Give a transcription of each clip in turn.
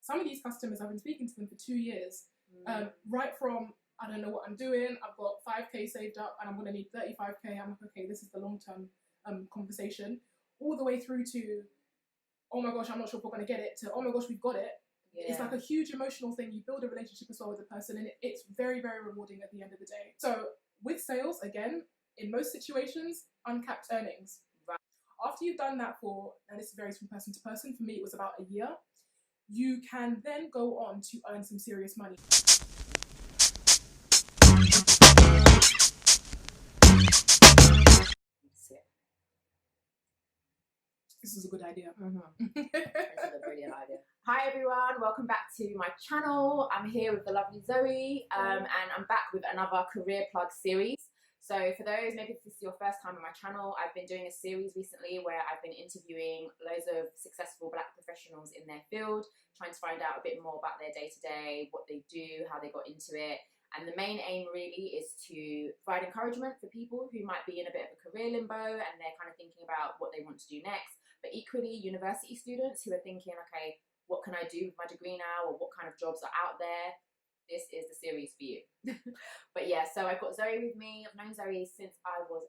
some of these customers, I've been speaking to them for 2 years, right from, I don't know what I'm doing, I've got 5k saved up and I'm going to need 35k. I'm like, okay, this is the long-term conversation, all the way through to, oh my gosh, I'm not sure if we're going to get it, to, oh my gosh, we've got it. Yeah. It's like a huge emotional thing. You build a relationship as well with the person, and it's very, very rewarding at the end of the day. So with sales, again, in most situations, uncapped earnings. Right. After you've done that for, and this varies from person to person, for me it was about a year, you can then go on to earn some serious money. This is a good idea. This is a brilliant idea. Hi everyone, welcome back to my channel. I'm here with the lovely Zoe, and I'm back with another Career Plug series. So for those, maybe if this is your first time on my channel, I've been doing a series recently where I've been interviewing loads of successful Black professionals in their field, trying to find out a bit more about their day-to-day, what they do, how they got into it. And the main aim really is to provide encouragement for people who might be in a bit of a career limbo and they're kind of thinking about what they want to do next. But equally, university students who are thinking, okay, what can I do with my degree now, or what kind of jobs are out there? This is the series for you. But yeah, so I've got Zoe with me. I've known Zoe since I was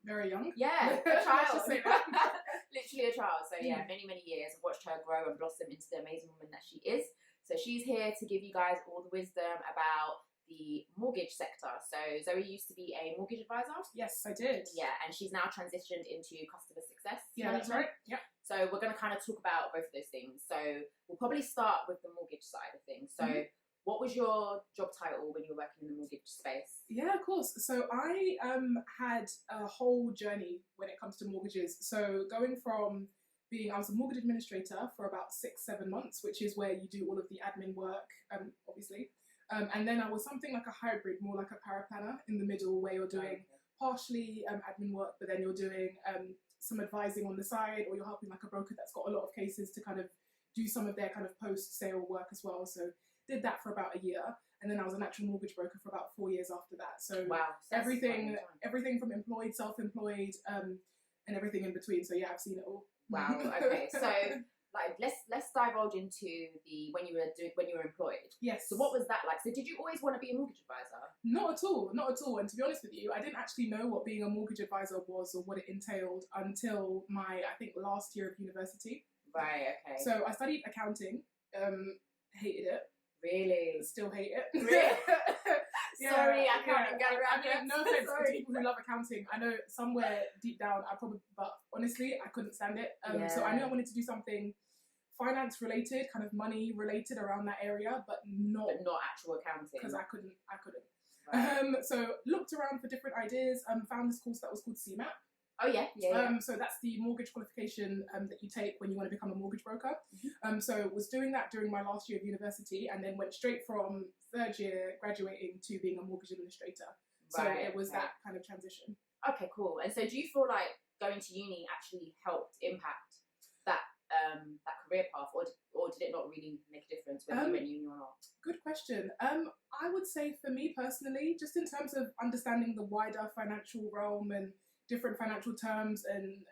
very young. Yeah, a child. Literally a child. So yeah, many, many years. I've watched her grow and blossom into the amazing woman that she is. So she's here to give you guys all the wisdom about the mortgage sector. So Zoe used to be a mortgage advisor. Yes, I did. Yeah, and she's now transitioned into customer success. Yeah, that's right. Yeah. So we're going to kind of talk about both of those things. So we'll probably start with the mortgage side of things. So what was your job title when you were working in the mortgage space? Yeah, of course. So I had a whole journey when it comes to mortgages. So going from I was a mortgage administrator for about 6-7 months, which is where you do all of the admin work, obviously. And then I was something like a hybrid, more like a paraplanner in the middle, where you're doing partially admin work, but then you're doing some advising on the side, or you're helping like a broker that's got a lot of cases to kind of do some of their kind of post-sale work as well. So did that for about a year, and then I was an actual mortgage broker for about 4 years after that. So everything from employed, self-employed, and everything in between. So yeah, I've seen it all. Wow. Okay. So like let's divulge into when you were employed. Yes. So what was that like? So did you always want to be a mortgage advisor? Not at all. Not at all. And to be honest with you, I didn't actually know what being a mortgage advisor was or what it entailed until my, I think, last year of university. Right. Okay. So I studied accounting. Hated it. Really? Still hate it. Really? Sorry, I can't get around it. No offense to people who love accounting. I know somewhere deep down but honestly, I couldn't stand it. So I knew I wanted to do something finance related, kind of money related around that area, but not actual accounting. Because I couldn't. Right. So looked around for different ideas. Found this course that was called CMAP. Oh yeah. So that's the mortgage qualification that you take when you want to become a mortgage broker. So was doing that during my last year of university, and then went straight from third year graduating to being a mortgage administrator. So it was that kind of transition. Okay, cool. And so do you feel like going to uni actually helped impact that career path, or did it not really make a difference whether you went uni or not? Good question. I would say for me personally, just in terms of understanding the wider financial realm and different financial terms and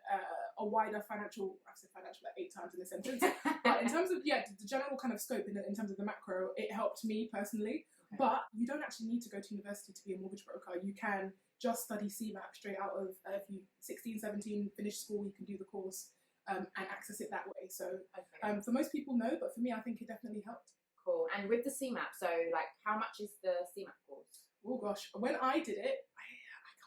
a wider financial, I've said financial like 8 times in this sentence, but in terms of, the general kind of scope in terms of the macro, it helped me personally. Okay. But you don't actually need to go to university to be a mortgage broker. You can just study CMAP straight out of, if you 16, 17, finish school, you can do the course and access it that way. So for most people, no, but for me, I think it definitely helped. Cool. And with the CMAP, so like how much is the CMAP course? Oh gosh, when I did it, I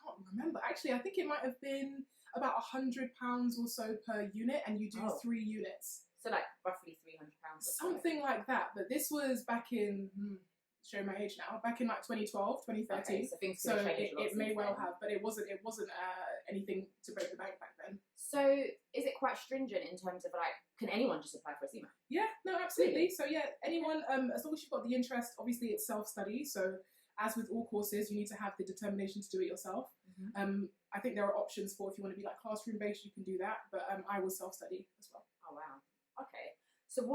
can't remember. Actually, I think it might have been about £100 or so per unit, and you do 3 units. So like roughly £300. Something like that. But this was back in, showing my age now, back in like 2012, 2013. Okay, so it may well have, but it wasn't anything to break the bank back then. So is it quite stringent in terms of like, can anyone just apply for a CMAP? Yeah, no, absolutely. Really? So yeah, anyone, as long as you've got the interest, obviously it's self-study. So as with all courses, you need to have the determination to do it yourself. I think there are options for if you want to be like classroom based, you can do that. But I was self-study as well. Oh wow. Okay. So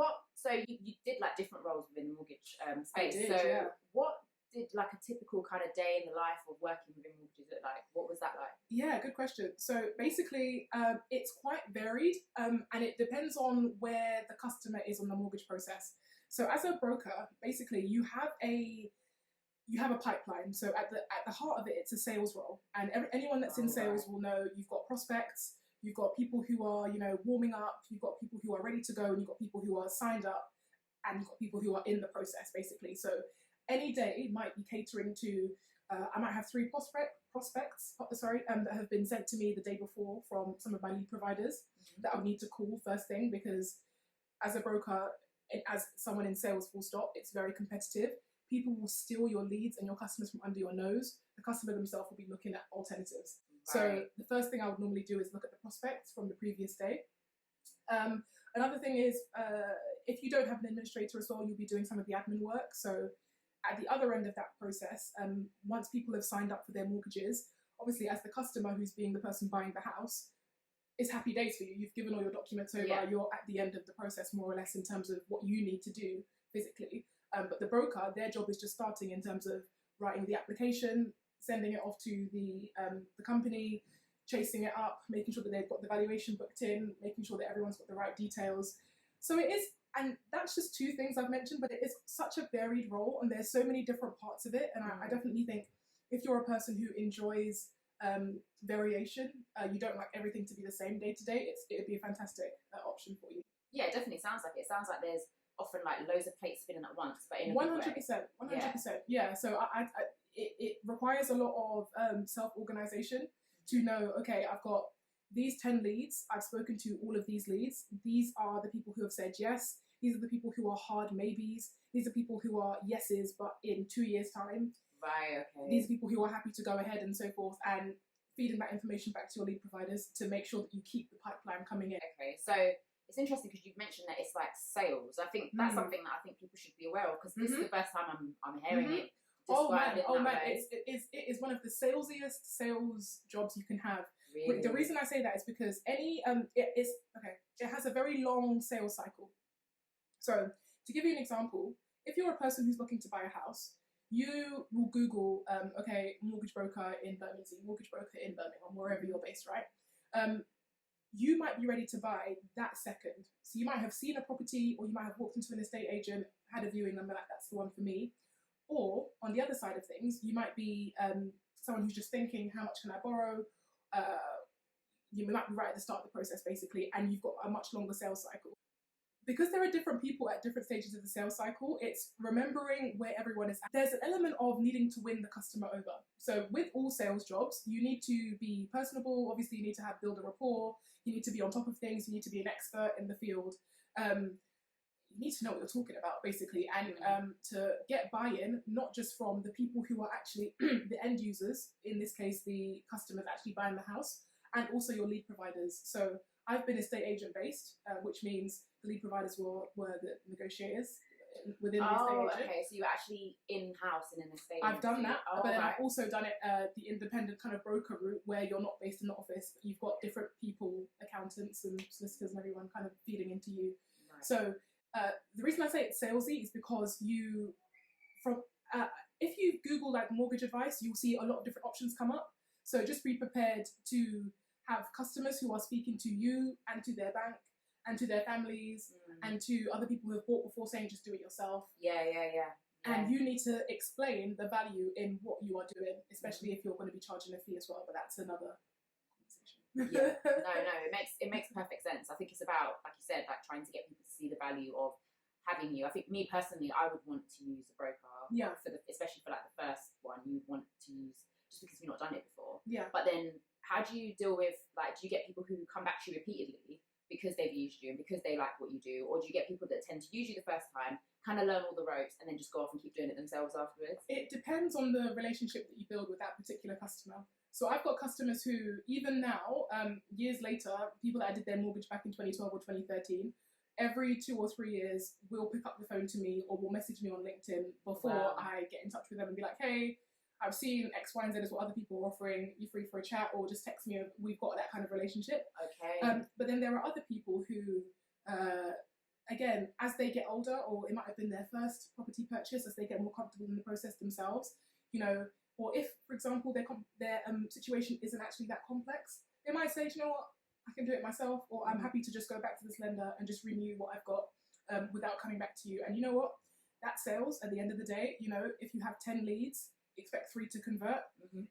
you did like different roles within the mortgage space. I did, what did like a typical kind of day in the life of working within mortgages look like? What was that like? Yeah, good question. So basically, it's quite varied, and it depends on where the customer is on the mortgage process. So as a broker, basically, you have a pipeline. So at the heart of it, it's a sales role, and anyone that's in sales will know you've got prospects, you've got people who are warming up, you've got people who are ready to go, and you've got people who are signed up, and you've got people who are in the process, basically. So any day might be catering to. I might have 3 prospects, that have been sent to me the day before from some of my lead providers that I would need to call first thing, because as a broker, as someone in sales, full stop, it's very competitive. People will steal your leads and your customers from under your nose. The customer themselves will be looking at alternatives. Right. So the first thing I would normally do is look at the prospects from the previous day. Another thing is, if you don't have an administrator as well, you'll be doing some of the admin work. So at the other end of that process, once people have signed up for their mortgages, obviously as the customer who's being the person buying the house, it's happy days for you. You've given all your documents over, you're at the end of the process more or less in terms of what you need to do physically. But the broker, their job is just starting in terms of writing the application, sending it off to the company, chasing it up, making sure that they've got the valuation booked in, making sure that everyone's got the right details. So it is. And that's just 2 things I've mentioned, but it is such a varied role, and there's so many different parts of it. And I definitely think if you're a person who enjoys variation, you don't like everything to be the same day to day, it'd be a fantastic option for you. Yeah, it definitely sounds like it. It sounds like there's often like loads of plates spinning at once, but in a 100%. Yeah. So it requires a lot of self-organization to know, okay, I've got these 10 leads, I've spoken to all of these leads. These are the people who have said yes. These are the people who are hard maybes. These are people who are yeses, but in 2 years' time. Right, okay. These are people who are happy to go ahead and so forth, and feeding that information back to your lead providers to make sure that you keep the pipeline coming in. Okay, so it's interesting because you've mentioned that it's like sales. I think that's something that I think people should be aware of, because this is the first time I'm hearing it. Oh man, it is one of the salesiest sales jobs you can have. Really? The reason I say that is because it has a very long sales cycle. So to give you an example, if you're a person who's looking to buy a house, you will Google, mortgage broker in Bermondsey, mortgage broker in Birmingham, wherever you're based, right? You might be ready to buy that second. So you might have seen a property, or you might have walked into an estate agent, had a viewing, and be like, that's the one for me. Or on the other side of things, you might be someone who's just thinking, how much can I borrow? You might be right at the start of the process, basically, and you've got a much longer sales cycle. Because there are different people at different stages of the sales cycle, it's remembering where everyone is at. There's an element of needing to win the customer over. So with all sales jobs, you need to be personable. Obviously, you need to build a rapport. You need to be on top of things. You need to be an expert in the field. You need to know what you're talking about, basically, and to get buy-in, not just from the people who are actually the end users, in this case, the customers actually buying the house, and also your lead providers. So I've been estate agent based, which means the lead providers were the negotiators within the estate agent. Okay, so you're actually in-house in an estate I've done that, but then right. I've also done it the independent kind of broker route, where you're not based in the office, but you've got different people, accountants and solicitors and everyone kind of feeding into you. Right. So the reason I say it's salesy is because if you Google like mortgage advice, you'll see a lot of different options come up. So just be prepared to have customers who are speaking to you and to their bank and to their families and to other people who have bought before, saying just do it yourself. Yeah. And you need to explain the value in what you are doing, especially if you're going to be charging a fee as well. But that's another conversation. Yeah, no, it makes perfect sense. I think it's about, like you said, like trying to get people to see the value of having you. I think me personally, I would want to use a broker. Yeah. Especially for like the first one, you'd want to use, just because you've not done it before. Yeah. But then, how do you deal with, like, do you get people who come back to you repeatedly because they've used you and because they like what you do, or do you get people that tend to use you the first time, kind of learn all the ropes, and then just go off and keep doing it themselves afterwards? It depends on the relationship that you build with that particular customer. So I've got customers who, even now, years later, people that I did their mortgage back in 2012 or 2013, every 2 or 3 years will pick up the phone to me or will message me on LinkedIn before I get in touch with them and be like, hey, I've seen X, Y, and Z is what other people are offering. You free for a chat, or just text me. We've got that kind of relationship. Okay. But then there are other people who, again, as they get older, or it might have been their first property purchase, as they get more comfortable in the process themselves, or if, for example, their situation isn't actually that complex, they might say, you know what, I can do it myself, or I'm happy to just go back to this lender and just renew what I've got without coming back to you. And you know what? That sales, at the end of the day, you know, if you have 10 leads, expect 3 to convert.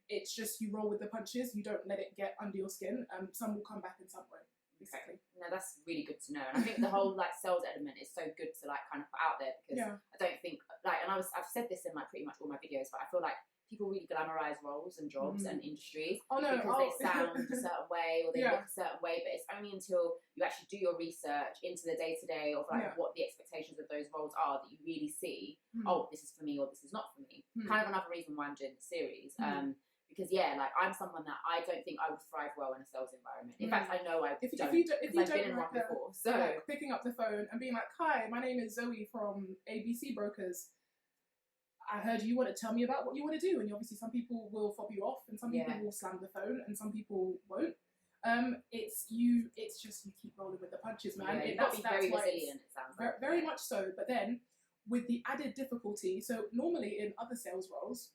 It's just you roll with the punches. You don't let it get under your skin. Some will come back in some way. Exactly. No, that's really good to know. And I think the whole like sales element is so good to like kind of put out there, because I don't think like, and I've said this in like pretty much all my videos, but I feel like people really glamorize roles and jobs and industries because they sound a certain way or they look a certain way, but it's only until you actually do your research into the day-to-day of like what the expectations of those roles are that you really see, oh, this is for me or this is not for me. Kind of another reason why I'm doing the series. Because like I'm someone that I don't think I would thrive well in a sales environment. In fact, I know I if don't. If you I've don't been in one before. So like picking up the phone and being like, "Hi, my name is Zoe from ABC Brokers. I heard you want to tell me about what you want to do," and obviously some people will fob you off, and some people will slam the phone, and some people won't. It's just you keep rolling with the punches, man. You've got to be very resilient. It sounds like very much so. But then with the added difficulty, so normally in other sales roles,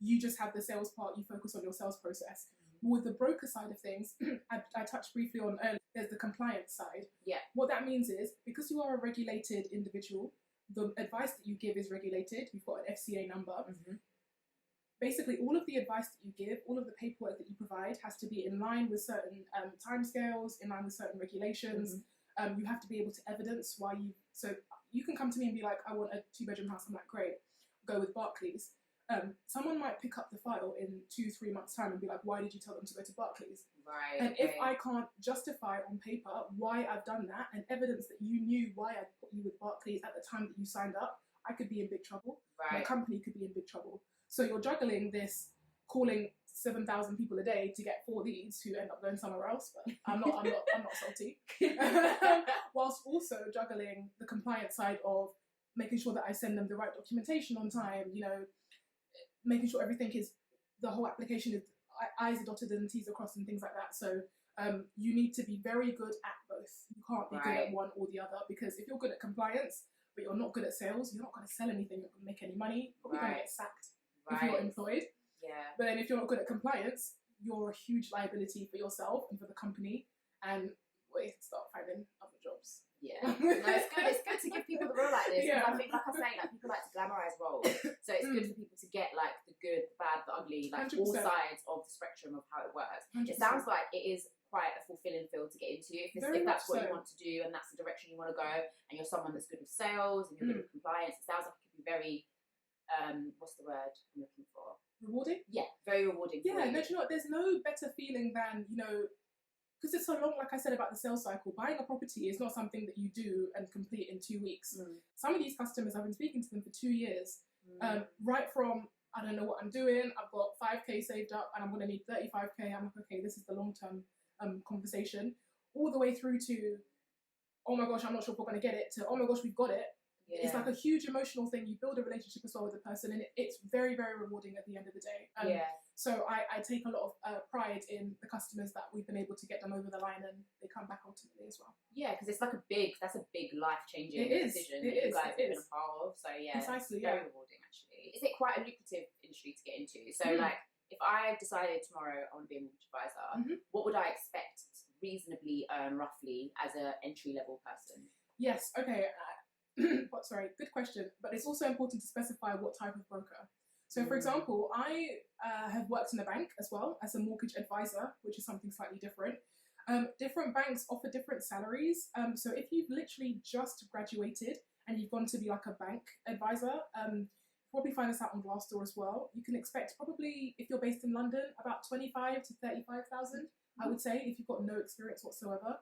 you just have the sales part, you focus on your sales process. With the broker side of things, I touched briefly on earlier, there's the compliance side. What that means is, because you are a regulated individual, the advice that you give is regulated, you've got an FCA number. Basically, all of the advice that you give, all of the paperwork that you provide has to be in line with certain timescales, in line with certain regulations. You have to be able to evidence why so you can come to me and be like, I want a 2-bedroom house. I'm like, great, go with Barclays. Someone might pick up the file in 2-3 months' time and be like, why did you tell them to go to Barclays? And if I can't justify on paper why I've done that and evidence that you knew why I put you with Barclays at the time that you signed up, I could be in big trouble. My company could be in big trouble. So you're juggling this, calling 7,000 people a day to get 4 leads who end up going somewhere else, but I'm not salty. Whilst also juggling the compliance side of making sure that I send them the right documentation on time, you know, making sure everything is, the whole application is I's are dotted and T's are crossed and things like that. So you need to be very good at both. You can't be good at one or the other, because if you're good at compliance but you're not good at sales, you're not going to sell anything, you're not going to make any money, probably going to get sacked if you're employed. But then if you're not good at compliance, you're a huge liability for yourself and for the company, and we start finding other jobs. No, it's good. It's good to give people the role like this. Because I think, like I say, like people like to glamorize roles, so it's good for people to get like the good, the bad, the ugly, like 100%. All sides of the spectrum of how it works. 100%. It sounds like it is quite a fulfilling field to get into if that's what you want to do and that's the direction you want to go, and you're someone that's good with sales and you're good with compliance. It sounds like it could be very what's the word I'm looking for? Rewarding? Yeah, very rewarding. Yeah, no, do you know what? There's no better feeling than, you know, because it's so long, like I said about the sales cycle, buying a property is not something that you do and complete in 2 weeks. Some of these customers, I've been speaking to them for 2 years, right from, I don't know what I'm doing, I've got 5k saved up and I'm going to need 35k, I'm like, okay, this is the long-term conversation, all the way through to, oh my gosh, I'm not sure if we're going to get it, to, oh my gosh, we've got it. It's like a huge emotional thing. You build a relationship as well with the person, and it's very, very rewarding at the end of the day. So I take a lot of pride in the customers that we've been able to get them over the line, and they come back ultimately as well. Yeah, because it's like that's a big life-changing decision that you guys have been a part of. So precisely, it's very rewarding actually. Is it quite a lucrative industry to get into? So like, if I decided tomorrow I want to be a mortgage advisor, what would I expect reasonably roughly as an entry-level person? Yes, okay. Sorry, good question. But it's also important to specify what type of broker. So, for example, I have worked in a bank as well as a mortgage advisor, which is something slightly different. Different banks offer different salaries. So if you've literally just graduated and you've gone to be like a bank advisor, probably find this out on Glassdoor as well. You can expect probably, if you're based in London, about 25 to 35,000, I would say, if you've got no experience whatsoever.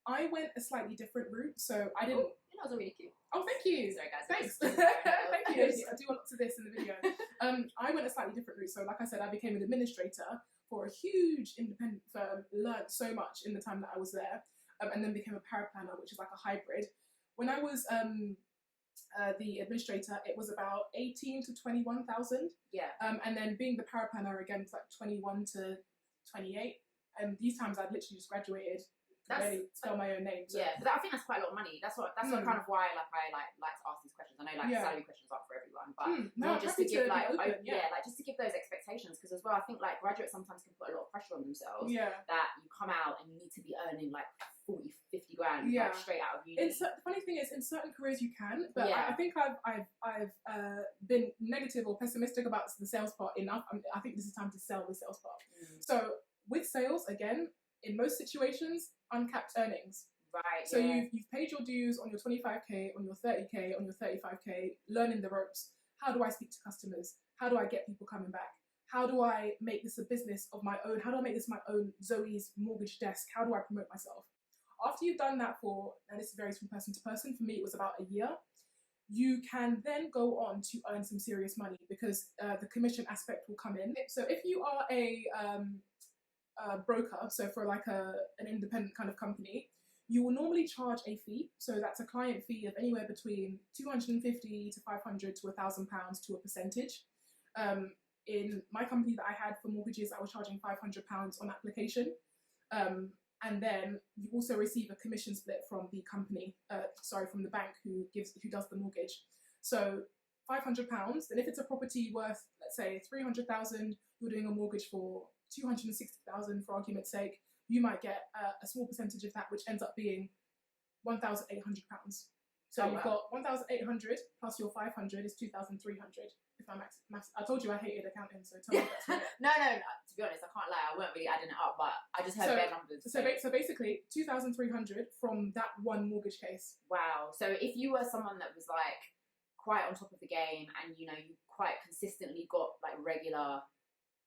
I went a slightly different route, so I didn't. That was really cute. Oh, thank you. Sorry, guys. Thanks. Thank you. I do a lot to this in the video. I went a slightly different route. So, like I said, I became an administrator for a huge independent firm. Learned so much in the time that I was there, and then became a paraplanner, which is like a hybrid. When I was the administrator, it was about 18 to 21,000. And then being the paraplanner again was like 21 to 28. And these times I'd literally just graduated. barely spell my own name. So. Yeah, but I think that's quite a lot of money. That's what kind of why I like to ask these questions. I know salary questions aren't for everyone, but no, just to give open, just to give those expectations, because as well I think like graduates sometimes can put a lot of pressure on themselves. Yeah. That you come out and you need to be earning like 40, 50 grand like, straight out of uni. The funny thing is, in certain careers you can, but I think I've been negative or pessimistic about the sales part enough. I think this is time to sell the sales part. So with sales, again, in most situations, uncapped earnings. Right. So you've paid your dues on your 25k, on your 30k, on your 35k, learning the ropes. How do I speak to customers? How do I get people coming back? How do I make this a business of my own? How do I make this my own Zoe's mortgage desk? How do I promote myself? After you've done that for, and this varies from person to person, for me it was about a year, you can then go on to earn some serious money because the commission aspect will come in. So if you are a broker, so for like an independent kind of company, you will normally charge a fee. So that's a client fee of anywhere between 250 to 500 to £1,000 to a percentage. In my company that I had for mortgages, I was charging £500 on application. And then you also receive a commission split from the company, from the bank who does the mortgage. So £500, and if it's a property worth, let's say 300,000, you're doing a mortgage for 260,000 for argument's sake, you might get a small percentage of that, which ends up being £1,800. So you've got 1,800 plus your 500 is 2,300. If I'm maths, I told you I hated accounting, so tell me that's right. No. To be honest, I can't lie. I weren't really adding it up, but I just heard bare numbers. So basically, 2,300 from that one mortgage case. Wow. So if you were someone that was like quite on top of the game, and you quite consistently got like regular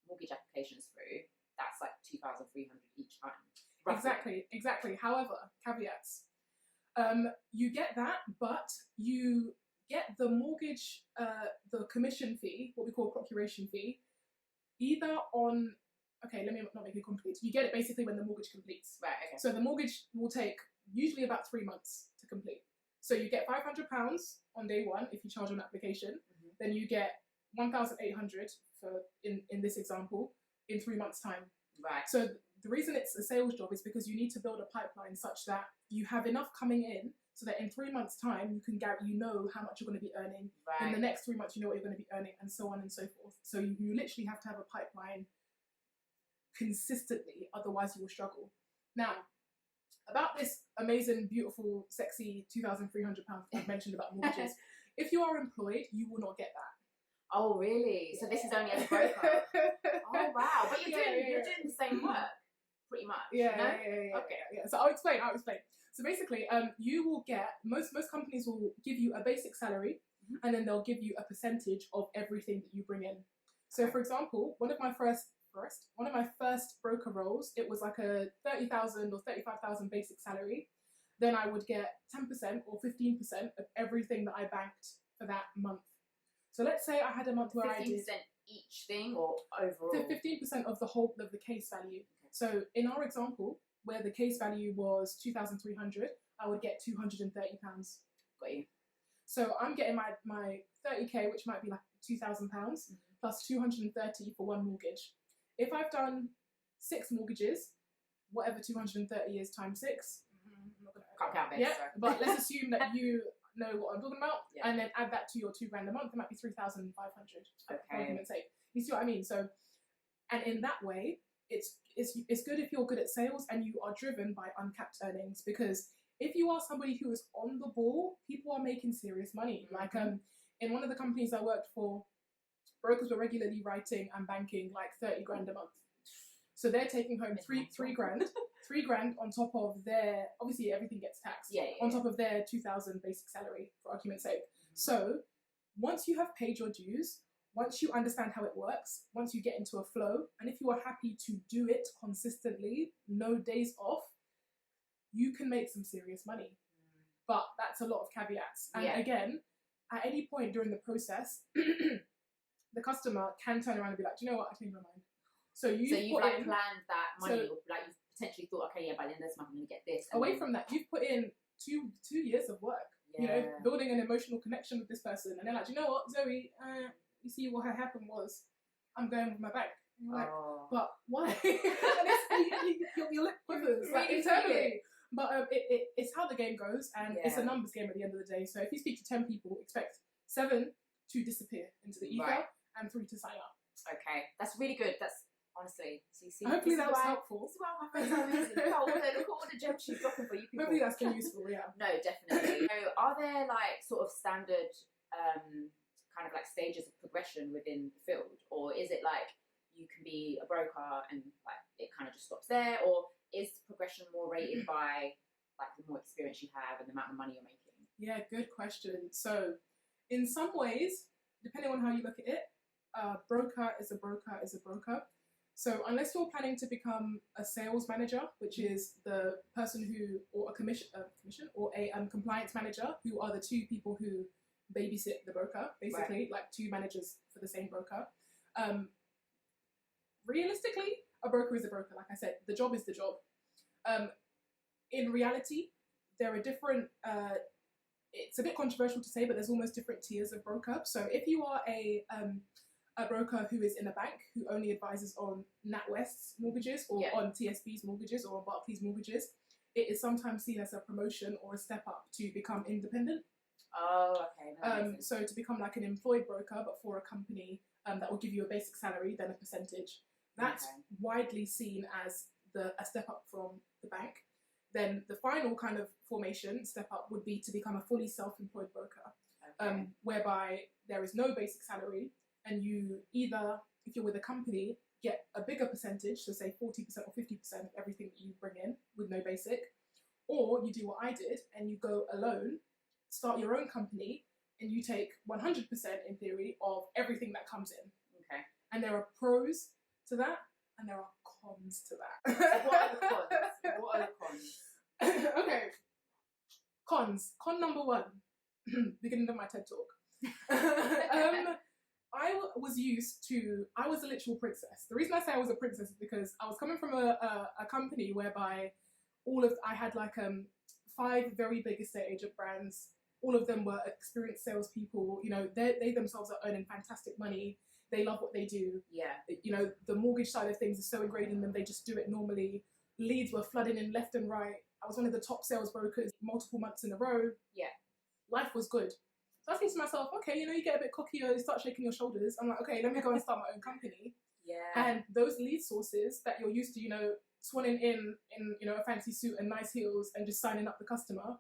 mortgage applications through, that's like 2,300 each time. Roughly. Exactly. However, caveats. You get that, but you get the mortgage, the commission fee, what we call procuration fee, either on, okay, let me not make it complicated. You get it basically when the mortgage completes. Right, okay. So the mortgage will take usually about 3 months to complete. So you get £500 on day one if you charge on application. Then you get 1,800 for in this example in 3 months' time. Right. So the reason it's a sales job is because you need to build a pipeline such that you have enough coming in so that in 3 months' time you can how much you're going to be earning. Right. In the next 3 months, you know what you're going to be earning, and so on and so forth. So you literally have to have a pipeline consistently, otherwise you will struggle. Now, about this amazing, beautiful, sexy £2,300 I've mentioned about mortgages, if you are employed, you will not get that. Oh, really? So this is only as a broker? Oh, wow. But you're doing the same work, pretty much. Yeah. Okay. Yeah. So I'll explain. So basically, you will get, most companies will give you a basic salary, and then they'll give you a percentage of everything that you bring in. So for example, one of my first broker roles, it was like a 30,000 or 35,000 basic salary. Then I would get 10% or 15% of everything that I banked for that month. So let's say I had a month where I did 15% each thing, or overall? 15% of the whole of the case value. So in our example, where the case value was 2,300, I would get £230. Got you. So I'm getting my 30k, which might be like £2,000, plus 230 for one mortgage. If I've done 6 mortgages, whatever 230 is times 6, I'm not gonna can't count this. Yeah, but let's assume that you know what I'm talking about, yeah. And then add that to your £2,000 a month. It might be 3,500. Okay. For argument's sake. You see what I mean? So, and in that way, it's good if you're good at sales and you are driven by uncapped earnings, because if you are somebody who is on the ball, people are making serious money. Like in one of the companies I worked for, brokers were regularly writing and banking like 30 grand a month. So they're taking home three grand on top of their, obviously everything gets taxed, on top of their 2,000 basic salary, for argument's sake. So once you have paid your dues, once you understand how it works, once you get into a flow, and if you are happy to do it consistently, no days off, you can make some serious money. But that's a lot of caveats. And again, at any point during the process, the customer can turn around and be like, do you know what, I changed my mind. So you've like planned that money, like you've potentially thought, okay, by the end of this month I'm going to get this. Away from that, you've put in two years of work, building an emotional connection with this person, and they're like, do you know what, Zoe, you see what happened was, I'm going with my bank. And you're like, but why? And your lip quivers, like internally. But it's how the game goes, and it's a numbers game at the end of the day. So if you speak to 10 people, expect 7 to disappear into the ether and 3 to sign up. Okay, that's really good. That's honestly, so you see, hopefully that was helpful. This is why my friends are amazing. Look at all the gems she's dropping for you people. Hopefully that's been useful. Yeah. No, definitely. So are there like sort of standard kind of like stages of progression within the field, or is it like you can be a broker and like it kind of just stops there, or is progression more rated by like the more experience you have and the amount of money you're making? Yeah, good question. So in some ways, depending on how you look at it, broker is a broker is a broker. So unless you're planning to become a sales manager, which is the person who, or a commission or a compliance manager, who are the 2 people who babysit the broker, basically, like 2 managers for the same broker. Realistically, a broker is a broker. Like I said, the job is the job. In reality, there are different, it's a bit controversial to say, but there's almost different tiers of broker. So if you are a broker who is in a bank who only advises on NatWest's mortgages or on TSB's mortgages or on Barclays mortgages, it is sometimes seen as a promotion or a step up to become independent. Oh, okay. So to become like an employed broker, but for a company that will give you a basic salary, then a percentage. That's widely seen as a step up from the bank. Then the final kind of formation, step up, would be to become a fully self-employed broker, whereby there is no basic salary, and you either, if you're with a company, get a bigger percentage, so say 40% or 50% of everything that you bring in with no basic, or you do what I did and you go alone, start your own company, and you take 100% in theory of everything that comes in. Okay. And there are pros to that, and there are cons to that. So what are the cons? What are the cons? Okay. Cons. Con number 1. Beginning of my TED talk. I was a literal princess. The reason I say I was a princess is because I was coming from a company whereby I had like 5 very big estate agent brands. All of them were experienced salespeople. You know, they themselves are earning fantastic money. They love what they do. Yeah. You know, the mortgage side of things is so ingrained in them. They just do it normally. Leads were flooding in left and right. I was one of the top sales brokers multiple months in a row. Yeah. Life was good. So I think to myself, okay, you know, you get a bit cocky or you start shaking your shoulders. I'm like, okay, let me go and start my own company. Yeah. And those lead sources that you're used to, you know, swanning in you know, a fancy suit and nice heels and just signing up the customer,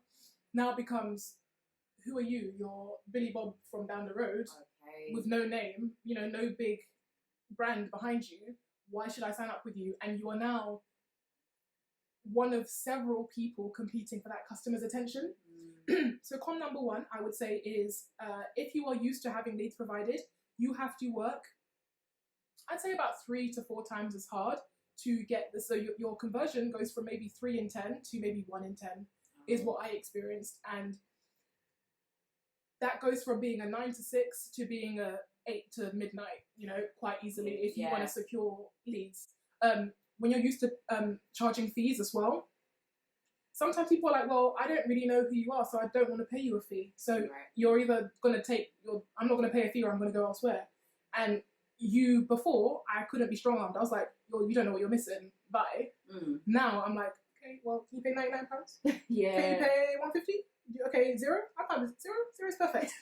now becomes, who are you? You're Billy Bob from down the road with no name, you know, no big brand behind you. Why should I sign up with you? And you are now one of several people competing for that customer's attention. So con number 1, I would say, is if you are used to having leads provided, you have to work, I'd say about 3 to 4 times as hard to get this. So your conversion goes from maybe 3 in 10 to maybe 1 in 10 is what I experienced. And that goes from being a 9 to 6 to being a 8 to midnight, you know, quite easily if you want to secure leads. When you're used to charging fees as well, sometimes people are like, well, I don't really know who you are, so I don't want to pay you a fee. So you're either going to I'm not going to pay a fee or I'm going to go elsewhere. And before, I couldn't be strong-armed. I was like, well, you don't know what you're missing. Bye. Now I'm like, okay, well, can you pay £99? Yeah. Can you pay £150? Okay, 0? I can't. 0 is perfect.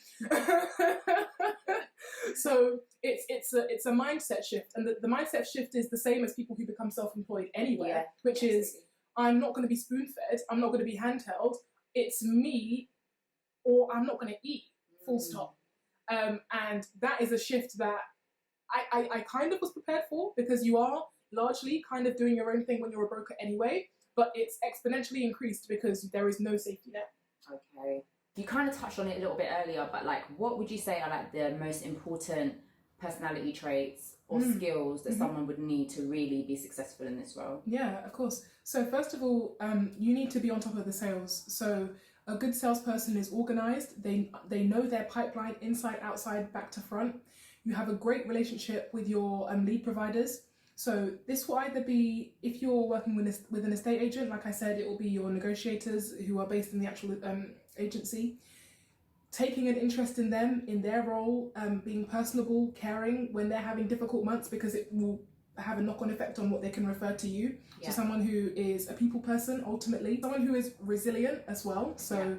So it's a mindset shift, and the mindset shift is the same as people who become self-employed anywhere, which is, I'm not going to be spoon-fed, I'm not going to be handheld, it's me or I'm not going to eat, full stop. And that is a shift that I kind of was prepared for, because you are largely kind of doing your own thing when you're a broker anyway, but it's exponentially increased because there is no safety net. Okay. You kind of touched on it a little bit earlier, but like, what would you say are like the most important personality traits or skills that someone would need to really be successful in this role? Yeah, of course. So first of all, you need to be on top of the sales. So a good salesperson is organized. They know their pipeline inside, outside, back to front. You have a great relationship with your lead providers. So this will either be, if you're working with an estate agent, like I said, it will be your negotiators who are based in the actual agency. Taking an interest in them, in their role, being personable, caring when they're having difficult months, because it will have a knock-on effect on what they can refer to you. Yeah. So someone who is a people person, ultimately, someone who is resilient as well. So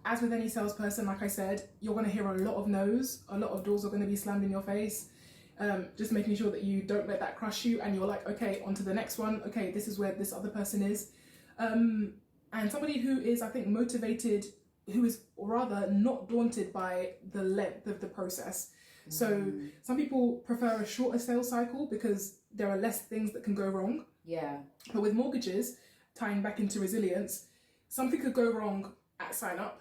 as with any salesperson, like I said, you're going to hear a lot of no's, a lot of doors are going to be slammed in your face. Just making sure that you don't let that crush you, and you're like, okay, on to the next one. Okay, this is where this other person is. And somebody who is, I think, motivated, who is rather not daunted by the length of the process. So some people prefer a shorter sales cycle because there are less things that can go wrong. Yeah. But with mortgages, tying back into resilience, something could go wrong at sign up.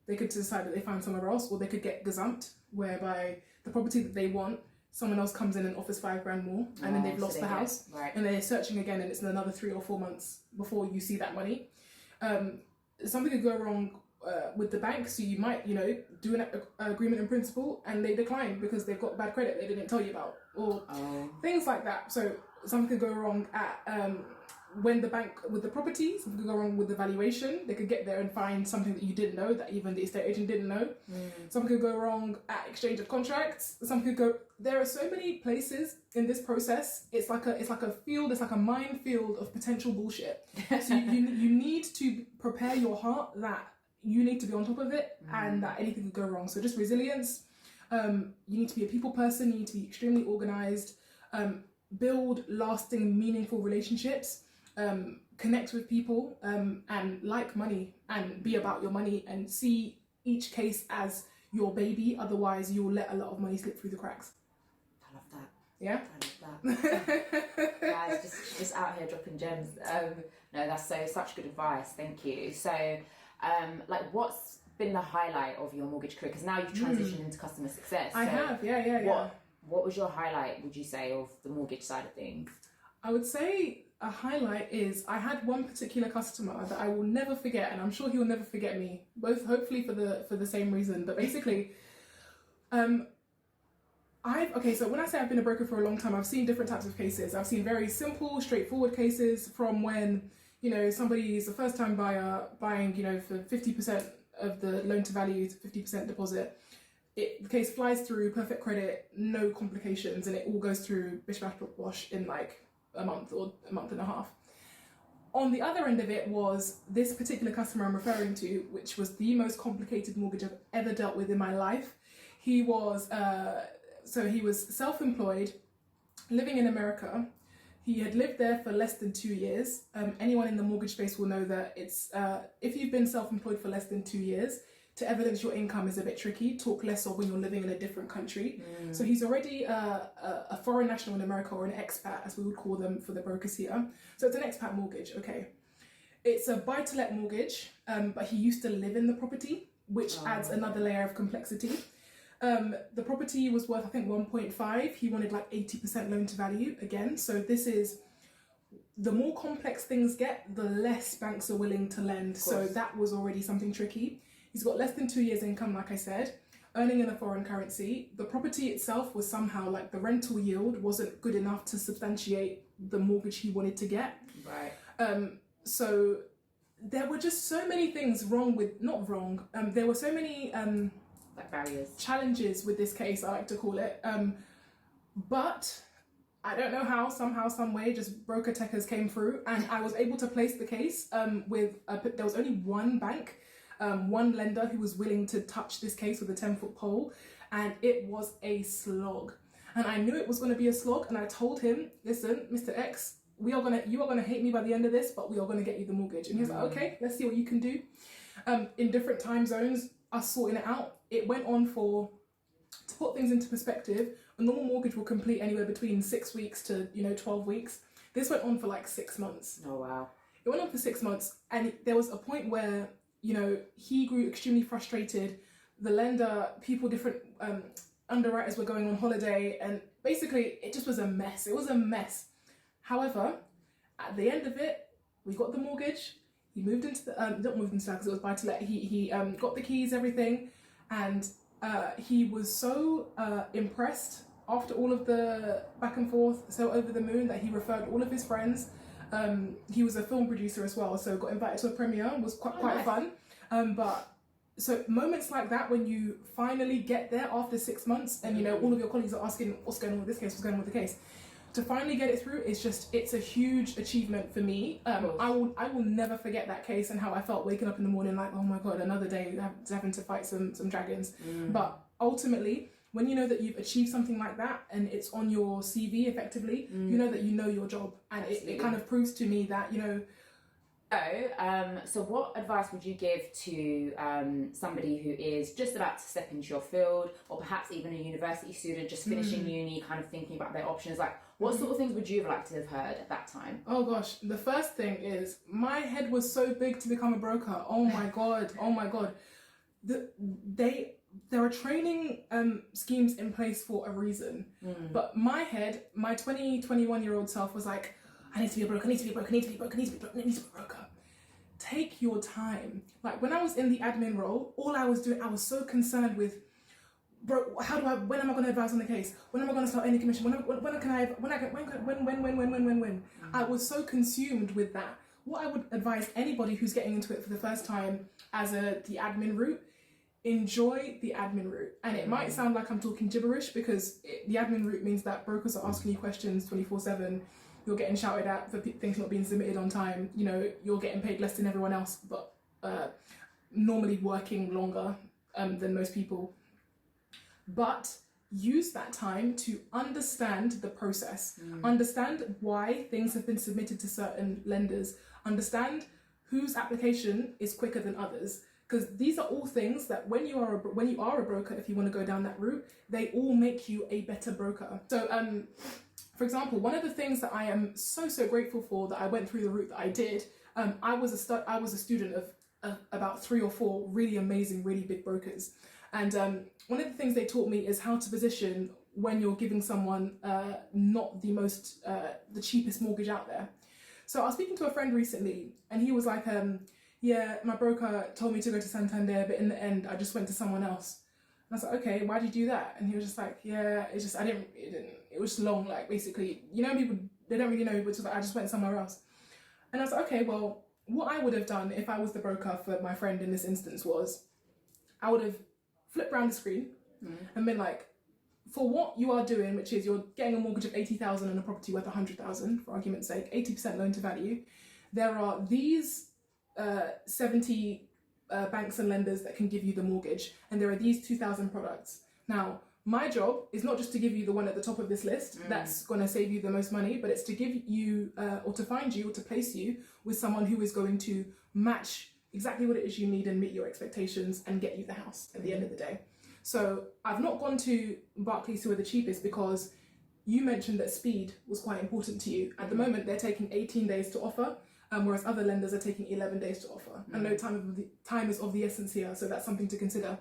They could decide that they find somewhere else, or they could get gazumped, whereby the property that they want, someone else comes in and offers $5,000 more, and then they've lost the house, and they're searching again, and it's another 3 or 4 months before you see that money. Something could go wrong with the bank, so you might, do an agreement in principle, and they decline because they've got bad credit they didn't tell you about, or things like that. So something could go wrong at when the bank with the property, something could go wrong with the valuation. They could get there and find something that you didn't know, that even the estate agent didn't know. Something could go wrong at exchange of contracts. Something could go. There are so many places in this process. It's like a field. It's like a minefield of potential bullshit. So you need to prepare your heart that you need to be on top of it, and that anything could go wrong. So just resilience. You need to be a people person. You need to be extremely organized. Build lasting, meaningful relationships. Connect with people, and like money, and be about your money, and see each case as your baby. Otherwise, you'll let a lot of money slip through the cracks. I love that. Yeah? I love that. Guys, just out here dropping gems. No, that's such good advice. Thank you. So, what's been the highlight of your mortgage career? Because now you've transitioned into customer success. I have, yeah. What was your highlight, would you say, of the mortgage side of things? I would say a highlight is I had one particular customer that I will never forget, and I'm sure he will never forget me, both hopefully for the same reason. But basically, so when I say I've been a broker for a long time, I've seen different types of cases. I've seen very simple, straightforward cases, from when, somebody is a first time buyer buying, for 50% of the loan to value, 50% deposit. The case flies through, perfect credit, no complications, and it all goes through bish bash bosh in like a month or a month and a half. On the other end of it was this particular customer I'm referring to, which was the most complicated mortgage I've ever dealt with in my life. He was self-employed, living in America. He had lived there for less than 2 years. Anyone in the mortgage space will know that it's if you've been self-employed for less than 2 years, to evidence your income is a bit tricky. Talk less of when you're living in a different country. So he's already a foreign national in America, or an expat, as we would call them for the brokers here. So it's an expat mortgage, okay. It's a buy-to-let mortgage, but he used to live in the property, which adds another layer of complexity. The property was worth, I think, 1.5. He wanted like 80% loan to value again. So this is, the more complex things get, the less banks are willing to lend. So that was already something tricky. He's got less than 2 years income, like I said, earning in a foreign currency. The property itself was somehow, like, the rental yield wasn't good enough to substantiate the mortgage he wanted to get. Right. So there were just so many things there were so many barriers, challenges with this case, I like to call it. But I don't know how, somehow, some way, just broker techers came through, and I was able to place the case there was only one bank, one lender who was willing to touch this case with a 10-foot pole, and it was a slog. And I knew it was going to be a slog, and I told him, listen, Mr. X, you are gonna hate me by the end of this, but we are gonna get you the mortgage. And he was like, okay, let's see what you can do. In different time zones, us sorting it out. It went on to put things into perspective, a normal mortgage will complete anywhere between 6 weeks to 12 weeks. This went on for like 6 months. Oh wow. It went on for 6 months, and there was a point where he grew extremely frustrated. The lender, different underwriters were going on holiday, and basically it just was a mess. It was a mess. However, at the end of it, we got the mortgage. He moved into not moved into that because it was buy to let. He got the keys, everything, and he was so impressed after all of the back and forth, so over the moon, that he referred all of his friends. He was a film producer as well, so got invited to a premiere. Was quite nice. Fun. But so moments like that, when you finally get there after 6 months, and all of your colleagues are asking what's going on with this case, what's going on with the case, to finally get it through, it's a huge achievement for me. I will never forget that case and how I felt waking up in the morning like, oh my God, another day having to fight some dragons. But ultimately, when you know that you've achieved something like that and it's on your CV effectively, you know that you know your job, and it kind of proves to me that, you know. So what advice would you give to somebody who is just about to step into your field, or perhaps even a university student just finishing uni, kind of thinking about their options? Like, what sort of things would you have liked to have heard at that time? Oh gosh, the first thing is my head was so big to become a broker. Oh my God, oh my God. There are training schemes in place for a reason. But my head, my 21-year-old self was like, I need to be a broker, I need to be a broker, I need to be a broker, I need to be a broker, I need to be a broker. Take your time. Like when I was in the admin role, all I was doing, I was so concerned with, bro, when am I going to advise on the case? When am I going to start any commission? When I was so consumed with that. What I would advise anybody who's getting into it for the first time as the admin route, enjoy the admin route. And it might sound like I'm talking gibberish, because the admin route means that brokers are asking you questions 24/7. You're getting shouted at for things not being submitted on time. You know, you're getting paid less than everyone else, but normally working longer than most people. But use that time to understand the process, understand why things have been submitted to certain lenders, understand whose application is quicker than others. Because these are all things that when you are a broker, if you want to go down that route, they all make you a better broker. So, for example, one of the things that I am so grateful for that I went through the route that I did, I was a student of about 3 or 4 really amazing, really big brokers. And one of the things they taught me is how to position when you're giving someone not the cheapest mortgage out there. So I was speaking to a friend recently, and he was like, yeah, my broker told me to go to Santander, but in the end, I just went to someone else. And I was like, okay, why did you do that? And he was just like, yeah, it was long, like basically, you know, people, they don't really know, but I just went somewhere else. And I was like, okay, well, what I would have done if I was the broker for my friend in this instance was, I would have flipped around the screen and been like, for what you are doing, which is you're getting a mortgage of 80,000 on a property worth 100,000, for argument's sake, 80% loan to value, there are these 70 banks and lenders that can give you the mortgage, and there are these 2,000 products. Now, my job is not just to give you the one at the top of this list that's going to save you the most money, but it's to give you or to find you or to place you with someone who is going to match exactly what it is you need and meet your expectations and get you the house at the end of the day. So I've not gone to Barclays, who are the cheapest, because you mentioned that speed was quite important to you. At the moment, they're taking 18 days to offer, whereas other lenders are taking 11 days to offer. And no time is of the essence here, so that's something to consider.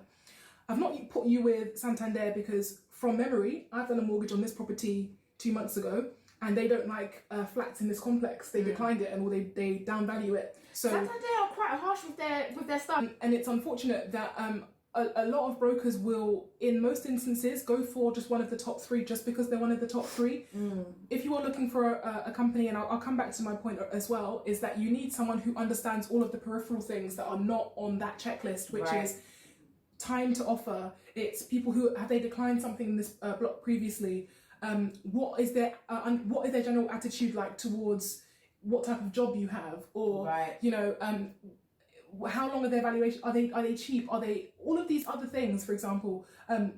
I've not put you with Santander because, from memory, I've done a mortgage on this property 2 months ago, and they don't like flats in this complex. They declined it, or they downvalue it. So Santander are quite harsh with their stuff. And it's unfortunate that a lot of brokers will, in most instances, go for just one of the top 3 just because they're one of the top 3. If you are looking for a company, and I'll come back to my point as well, is that you need someone who understands all of the peripheral things that are not on that checklist, which is time to offer. It's people who have they declined something in this block previously. What is their general attitude like towards what type of job you have, or you know, how long are their valuation? Are they cheap? Are they all of these other things? For example,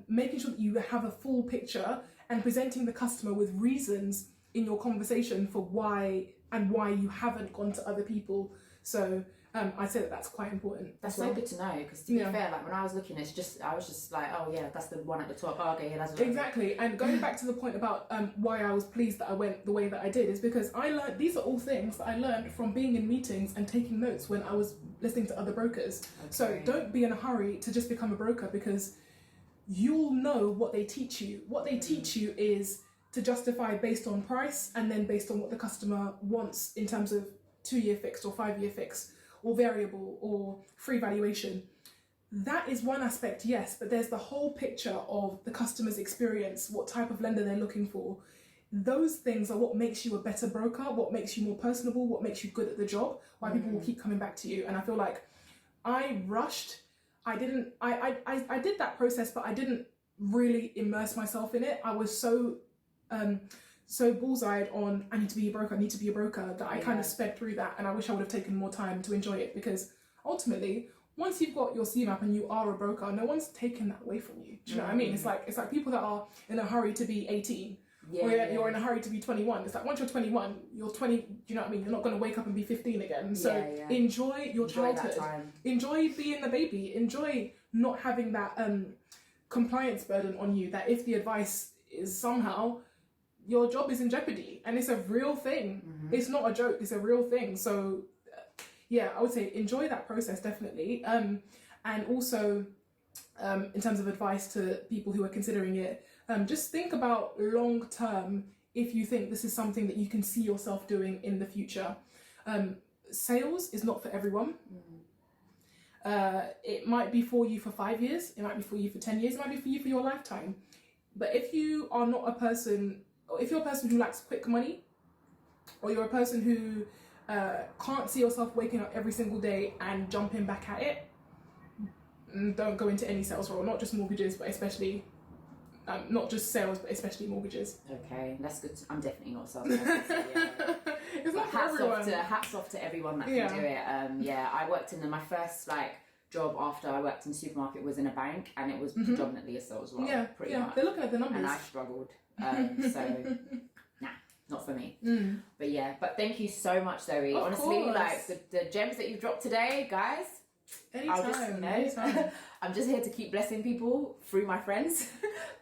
making sure that you have a full picture and presenting the customer with reasons in your conversation for why you haven't gone to other people. So I'd say that that's quite important. That's so good to know, because to be fair, like when I was looking, I was just like, oh yeah, that's the one at the top. Oh, okay, yeah, that's exactly. And going back to the point about why I was pleased that I went the way that I did is because I learned, these are all things that I learned from being in meetings and taking notes when I was listening to other brokers. So don't be in a hurry to just become a broker, because you'll know what they teach you. What they teach you is to justify based on price, and then based on what the customer wants in terms of 2-year fixed or 5-year fixed, or variable, or free valuation. That is one aspect, yes, but there's the whole picture of the customer's experience, what type of lender they're looking for. Those things are what makes you a better broker, what makes you more personable, what makes you good at the job, why people will keep coming back to you. And I feel like I rushed. I did that process, but I didn't really immerse myself in it. I was so so bullseyed on I need to be a broker, that I kind of sped through that, and I wish I would have taken more time to enjoy it, because ultimately, once you've got your CMAP and you are a broker, no one's taking that away from you. Do you know what I mean? It's like people that are in a hurry to be 18. You're in a hurry to be 21. It's like once you're 21, you're 20. Do you know what I mean? You're not going to wake up and be 15 again. So enjoy your childhood. Enjoy being a baby. Enjoy not having that compliance burden on you. That if the advice is somehow, your job is in jeopardy, and it's a real thing. It's not a joke. It's a real thing. So I would say enjoy that process, definitely. And also, in terms of advice to people who are considering it. Just think about long term if you think this is something that you can see yourself doing in the future. Sales is not for everyone. It might be for you for 5 years, it might be for you for 10 years, it might be for you for your lifetime. But if you are not a person, or if you're a person who likes quick money, or you're a person who can't see yourself waking up every single day and jumping back at it, don't go into any sales role, not just mortgages, but especially not just sales, but especially mortgages. Okay, that's good. I'm definitely not a salesperson. So it's not for everyone. Hats off to everyone that can do it. I worked in my first job after I worked in the supermarket was in a bank, and it was predominantly a sales role. Pretty much. They're looking at the numbers, and I struggled. So not for me. But thank you so much, Zoe. Of Honestly, course. the gems that you've dropped today, guys. Anytime. I'm just here to keep blessing people through my friends.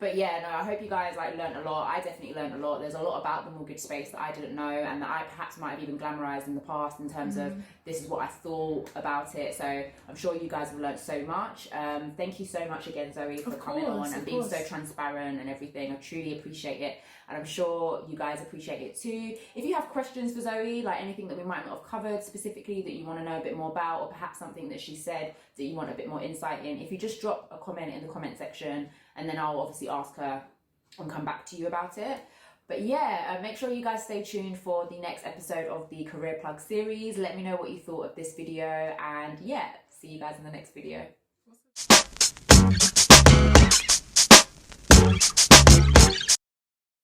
But I hope you guys learned a lot. I definitely learned a lot. There's a lot about the mortgage space that I didn't know, and that I perhaps might have even glamorized in the past in terms of this is what I thought about it. So I'm sure you guys have learned so much. Thank you so much again, Zoe, for coming on and being so transparent and everything. I truly appreciate it, and I'm sure you guys appreciate it too. If you have questions for Zoe, anything that we might not have covered specifically that you want to know a bit more about, or perhaps something that she said that you want a bit more insight in, if you just drop a comment in the comment section, and then I'll obviously ask her and come back to you about it. But make sure you guys stay tuned for the next episode of the Career Plug series. Let me know what you thought of this video, and see you guys in the next video.